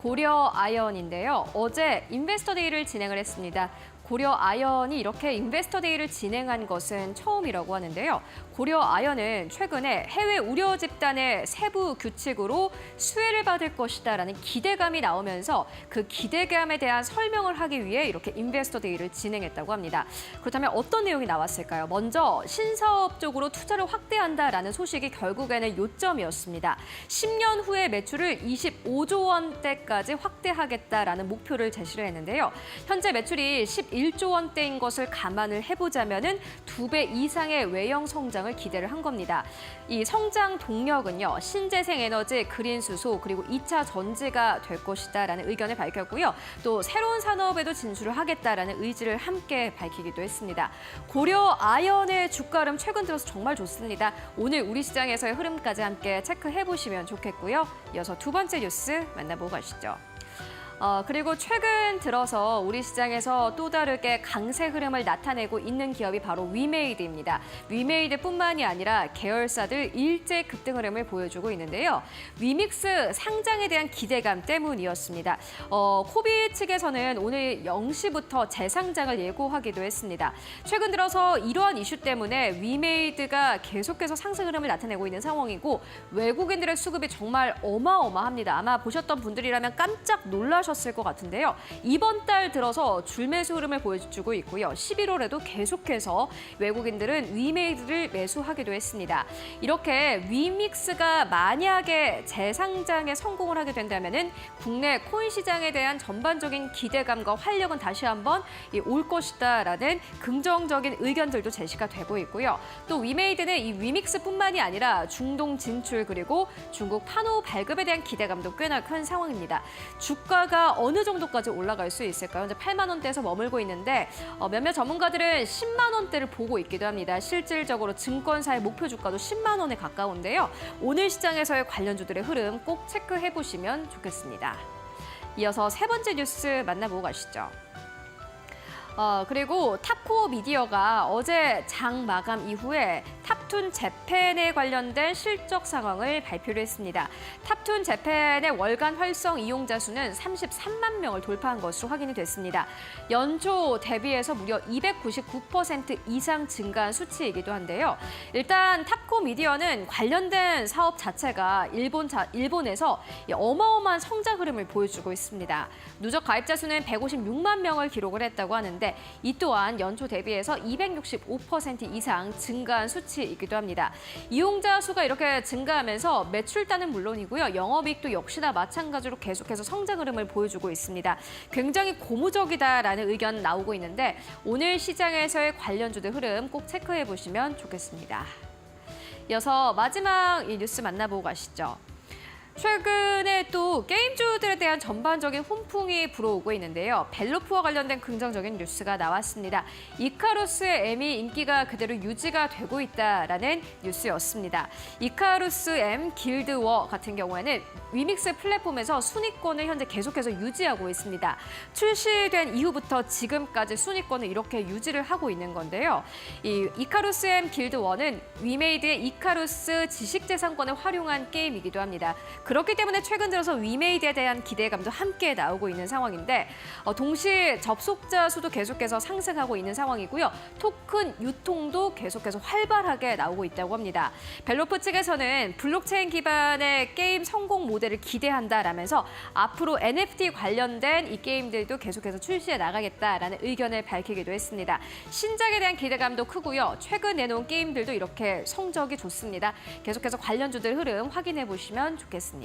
고려 아이언인데요. 어제 인베스터 데이를 진행을 했습니다. 고려 아이언이 이렇게 인베스터 데이를 진행한 것은 처음이라고 하는데요. 고려 아이언은 최근에 해외 우려 집단의 세부 규칙으로 수혜를 받을 것이다라는 기대감이 나오면서 그 기대감에 대한 설명을 하기 위해 이렇게 인베스터 데이를 진행했다고 합니다. 그렇다면 어떤 내용이 나왔을까요? 먼저 신사업 쪽으로 투자를 확대한다라는 소식이 결국에는 요점이었습니다. 10년 후에 매출을 25조 원대까지 확대하겠다라는 목표를 제시를 했는데요. 현재 매출이 11조 원대인 것을 감안을 해보자면은 2배 이상의 외형 성장을 기대를 한 겁니다. 이 성장 동력은요, 신재생 에너지, 그린 수소, 그리고 2차 전지가 될 것이다라는 의견을 밝혔고요. 또 새로운 산업에도 진출을 하겠다라는 의지를 함께 밝히기도 했습니다. 고려 아이언의 주가 흐름 최근 들어서 정말 좋습니다. 오늘 우리 시장에서의 흐름까지 함께 체크해 보시면 좋겠고요. 이어서 두 번째 뉴스 만나보고 가시죠. 그리고 최근 들어서 우리 시장에서 또 다르게 강세 흐름을 나타내고 있는 기업이 바로 위메이드입니다. 위메이드뿐만이 아니라 계열사들 일제 급등 흐름을 보여주고 있는데요. 위믹스 상장에 대한 기대감 때문이었습니다. 코비 측에서는 오늘 0시부터 재상장을 예고하기도 했습니다. 최근 들어서 이러한 이슈 때문에 위메이드가 계속해서 상승 흐름을 나타내고 있는 상황이고 외국인들의 수급이 정말 어마어마합니다. 아마 보셨던 분들이라면 깜짝 놀라셨을 것 같은데요. 이번 달 들어서 줄매수 흐름을 보여주고 있고요. 11월에도 계속해서 외국인들은 위메이드를 매수하기도 했습니다. 이렇게 위믹스가 만약에 재상장에 성공을 하게 된다면은 국내 코인 시장에 대한 전반적인 기대감과 활력은 다시 한번 올 것이다라는 긍정적인 의견들도 제시가 되고 있고요. 또 위메이드는 이 위믹스뿐만이 아니라 중동 진출 그리고 중국 판호 발급에 대한 기대감도 꽤나 큰 상황입니다. 주가가 어느 정도까지 올라갈 수 있을까요? 현재 8만 원대에서 머물고 있는데 몇몇 전문가들은 10만 원대를 보고 있기도 합니다. 실질적으로 증권사의 목표 주가도 10만 원에 가까운데요. 오늘 시장에서의 관련주들의 흐름 꼭 체크해 보시면 좋겠습니다. 이어서 세 번째 뉴스 만나보고 가시죠. 그리고 탑코어 미디어가 어제 장 마감 이후에 탑툰 재팬에 관련된 실적 상황을 발표를 했습니다. 탑툰 재팬의 월간 활성 이용자 수는 33만 명을 돌파한 것으로 확인이 됐습니다. 연초 대비해서 무려 299% 이상 증가한 수치이기도 한데요. 일단 탑코어 미디어는 관련된 사업 자체가 일본에서 어마어마한 성장 흐름을 보여주고 있습니다. 누적 가입자 수는 156만 명을 기록을 했다고 하는데 이 또한 연초 대비해서 265% 이상 증가한 수치이기도 합니다. 이용자 수가 이렇게 증가하면서 매출단은 물론이고요. 영업이익도 역시나 마찬가지로 계속해서 성장 흐름을 보여주고 있습니다. 굉장히 고무적이다라는 의견 나오고 있는데 오늘 시장에서의 관련주들 흐름 꼭 체크해 보시면 좋겠습니다. 이어서 마지막 이 뉴스 만나보고 가시죠. 최근에 또 게임주들에 대한 전반적인 훈풍이 불어오고 있는데요. 벨로프와 관련된 긍정적인 뉴스가 나왔습니다. 이카루스의 M이 인기가 그대로 유지가 되고 있다라는 뉴스였습니다. 이카루스 M 길드워 같은 경우에는 위믹스 플랫폼에서 순위권을 현재 계속해서 유지하고 있습니다. 출시된 이후부터 지금까지 순위권을 이렇게 유지를 하고 있는 건데요. 이 이카루스 M 길드워는 위메이드의 이카루스 지식재산권을 활용한 게임이기도 합니다. 그렇기 때문에 최근 들어서 위메이드에 대한 기대감도 함께 나오고 있는 상황인데 동시 접속자 수도 계속해서 상승하고 있는 상황이고요. 토큰 유통도 계속해서 활발하게 나오고 있다고 합니다. 벨로프 측에서는 블록체인 기반의 게임 성공 모델을 기대한다라면서 앞으로 NFT 관련된 이 게임들도 계속해서 출시해 나가겠다라는 의견을 밝히기도 했습니다. 신작에 대한 기대감도 크고요. 최근 내놓은 게임들도 이렇게 성적이 좋습니다. 계속해서 관련주들 흐름 확인해 보시면 좋겠습니다.